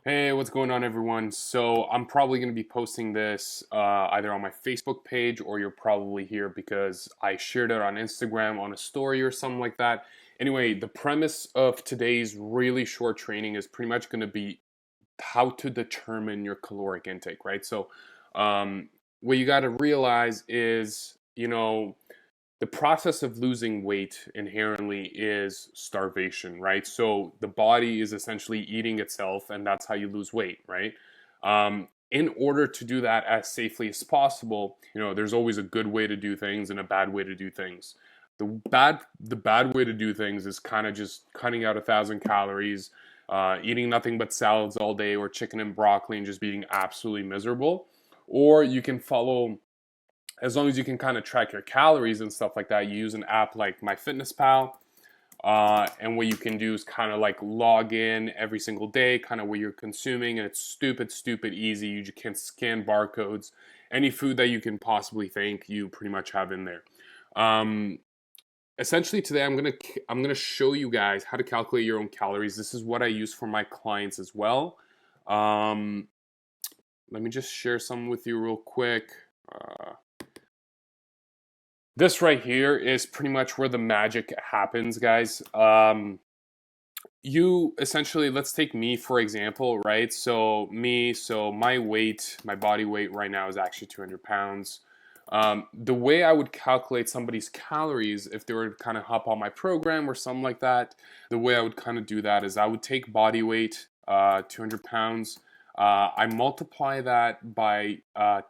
Hey, what's going on, everyone? So I'm probably going to be posting this either on my Facebook page, or you're probably here because I shared it on Instagram on a story or something like that. Anyway, the premise of today's really short training is pretty much going to be how to determine your caloric intake, right? So um, what you got to realize is, the process of losing weight inherently is starvation, right? So the body is essentially eating itself, and that's how you lose weight, right? In order to do that as safely as possible, there's always a good way to do things and a bad way to do things. The bad way to do things is kind of just cutting out 1,000 calories, eating nothing but salads all day, or chicken and broccoli, and just being absolutely miserable. Or you can follow, as long as you can kind of track your calories and stuff like that, you use an app like MyFitnessPal. And what you can do is kind of like log in every single day, kind of what you're consuming, and it's stupid easy. You just can scan barcodes. Any food that you can possibly think, you pretty much have in there. Um, Essentially, today I'm gonna show you guys how to calculate your own calories. This is what I use for my clients as well. Um, Let me just share some with you real quick. Uh, This right here is pretty much where the magic happens, guys. You essentially, let's take me for example, right? So my weight, my body weight right now is actually 200 pounds. The way I would calculate somebody's calories if they were to kind of hop on my program or something like that, the way I would kind of do that is I would take body weight, 200 pounds. I multiply that by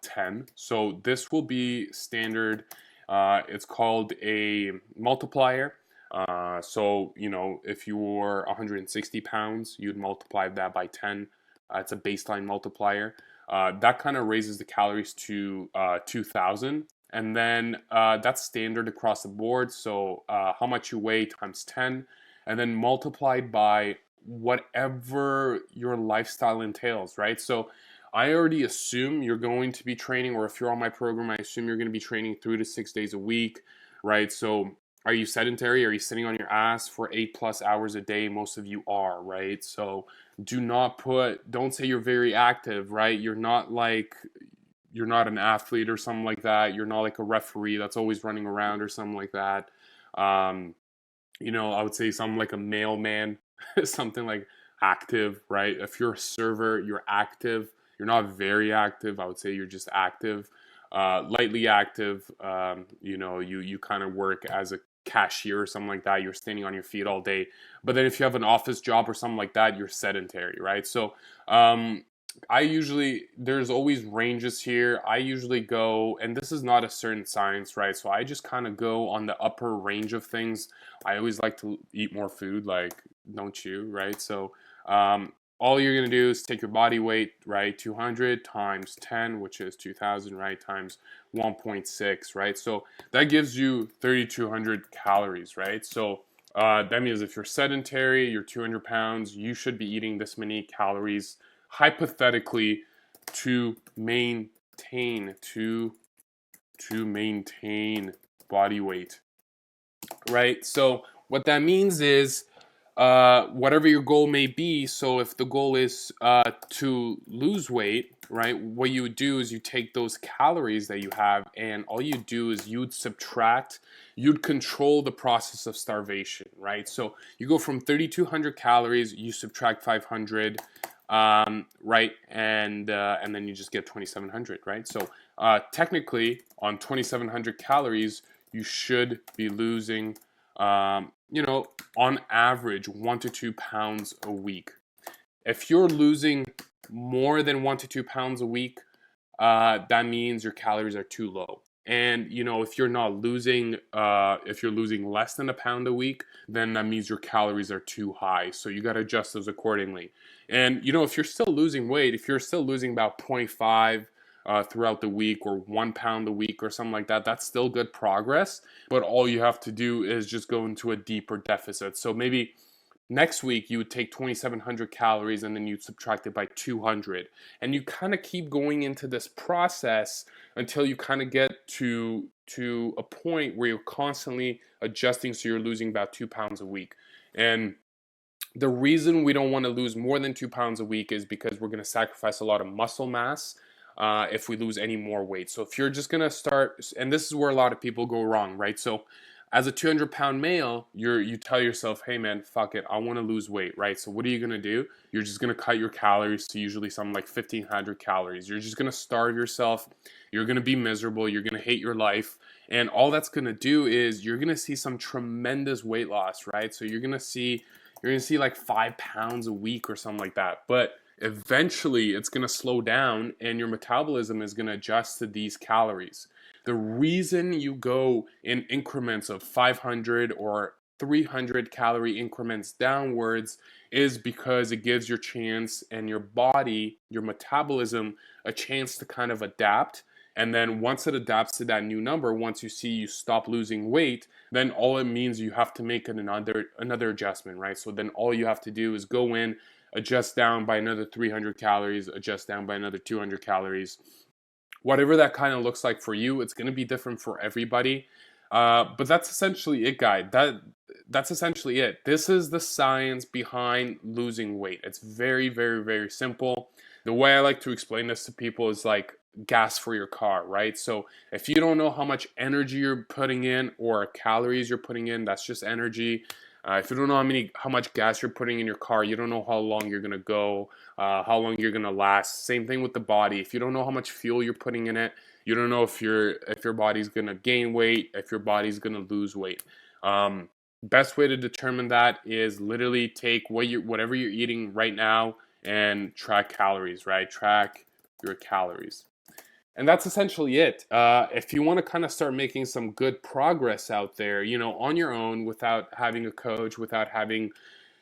10. So this will be standard. It's called a multiplier. If you were 160 pounds, you'd multiply that by 10. It's a baseline multiplier. That kind of raises the calories to 2,000. And then that's standard across the board. So how much you weigh times 10, and then multiplied by whatever your lifestyle entails, right? So I already assume you're going to be training, or if you're on my program, I assume you're going to be training 3 to 6 days a week, right? So are you sedentary? Are you sitting on your ass for 8+ hours a day? Most of you are, right? So don't say you're very active, right? You're not an athlete or something like that. You're not like a referee that's always running around or something like that. Um, I would say something like a mailman, something like active, right? If you're a server, you're active. You're not very active. I would say you're just active, lightly active. You kind of work as a cashier or something like that. You're standing on your feet all day. But then if you have an office job or something like that, you're sedentary, right? So there's always ranges here. I usually go, and this is not a certain science, right? So I just kind of go on the upper range of things. I always like to eat more food, like, don't you, right? So all you're going to do is take your body weight, right? 200 times 10, which is 2,000, right? Times 1.6, right? So that gives you 3,200 calories, right? So that means if you're sedentary, you're 200 pounds, you should be eating this many calories hypothetically to maintain body weight, right? So what that means is whatever your goal may be. So if the goal is to lose weight, right, what you would do is you take those calories that you have, and all you do is you'd control the process of starvation, right? So you go from 3,200 calories, you subtract 500, right, and then you just get 2,700, right? So technically, on 2,700 calories, you should be losing, on average, 1 to 2 pounds a week. If you're losing more than 1 to 2 pounds a week, that means your calories are too low. And if you're losing less than a pound a week, then that means your calories are too high. So you got to adjust those accordingly. And if you're still losing weight, if you're still losing about 0.5 throughout the week, or 1 pound a week or something like that, that's still good progress. But all you have to do is just go into a deeper deficit. So maybe next week you would take 2,700 calories, and then you'd subtract it by 200, and you kind of keep going into this process until you kind of get to a point where you're constantly adjusting, so you're losing about 2 pounds a week. And The reason we don't want to lose more than 2 pounds a week is because we're going to sacrifice a lot of muscle mass if we lose any more weight. So if you're just going to start, and this is where a lot of people go wrong, right? So as a 200-pound male, you tell yourself, hey man, fuck it, I want to lose weight, right? So what are you going to do? You're just going to cut your calories to usually something like 1,500 calories. You're just going to starve yourself. You're going to be miserable. You're going to hate your life. And all that's going to do is you're going to see some tremendous weight loss, right? So you're gonna see like 5 pounds a week or something like that. But eventually it's gonna slow down and your metabolism is gonna adjust to these calories. The reason you go in increments of 500 or 300 calorie increments downwards is because it gives your chance and your body, your metabolism, a chance to kind of adapt. And then once it adapts to that new number, once you see you stop losing weight, then all it means you have to make another adjustment, right? So then all you have to do is go in, adjust down by another 300 calories, adjust down by another 200 calories. Whatever that kind of looks like for you, it's going to be different for everybody. But that's essentially it, guys. That's essentially it. This is the science behind losing weight. It's very, very, very simple. The way I like to explain this to people is like gas for your car, right? So if you don't know how much energy you're putting in or calories you're putting in, that's just energy. If you don't know how much gas you're putting in your car, you don't know how long you're gonna go, how long you're gonna last. Same thing with the body. If you don't know how much fuel you're putting in it, you don't know if your body's gonna gain weight, if your body's gonna lose weight. Best way to determine that is literally take whatever you're eating right now and track calories, right? Track your calories. And that's essentially it. If you want to kind of start making some good progress out there, on your own without having a coach, without having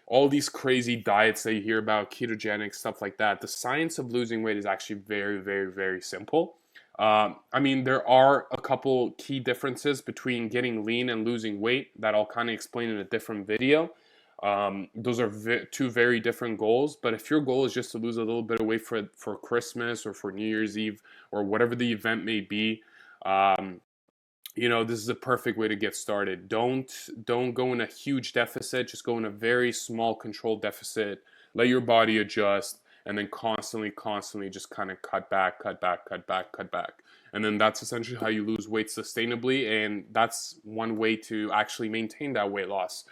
all these crazy diets that you hear about, ketogenic, stuff like that, the science of losing weight is actually very, very, very simple. I mean, there are a couple key differences between getting lean and losing weight that I'll kind of explain in a different video. Those are two very different goals, but if your goal is just to lose a little bit of weight for Christmas or for New Year's Eve or whatever the event may be, um, this is a perfect way to get started. Don't go in a huge deficit, just go in a very small controlled deficit. Let your body adjust and then constantly just kind of cut back, cut back, cut back, cut back. And then that's essentially how you lose weight sustainably, and that's one way to actually maintain that weight loss,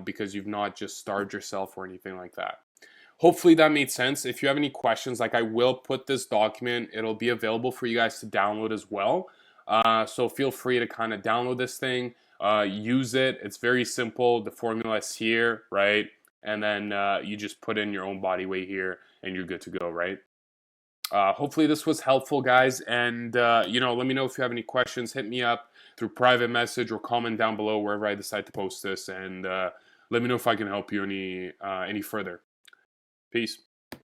because you've not just starved yourself or anything like that. Hopefully that made sense. If you have any questions, like I will put this document, it'll be available for you guys to download as well. So feel free to kind of download this thing, use it. It's very simple. The formula is here, right? And then you just put in your own body weight here and you're good to go, right? Hopefully this was helpful, guys. And, let me know if you have any questions. Hit me up through private message or comment down below wherever I decide to post this. And let me know if I can help you any further. Peace.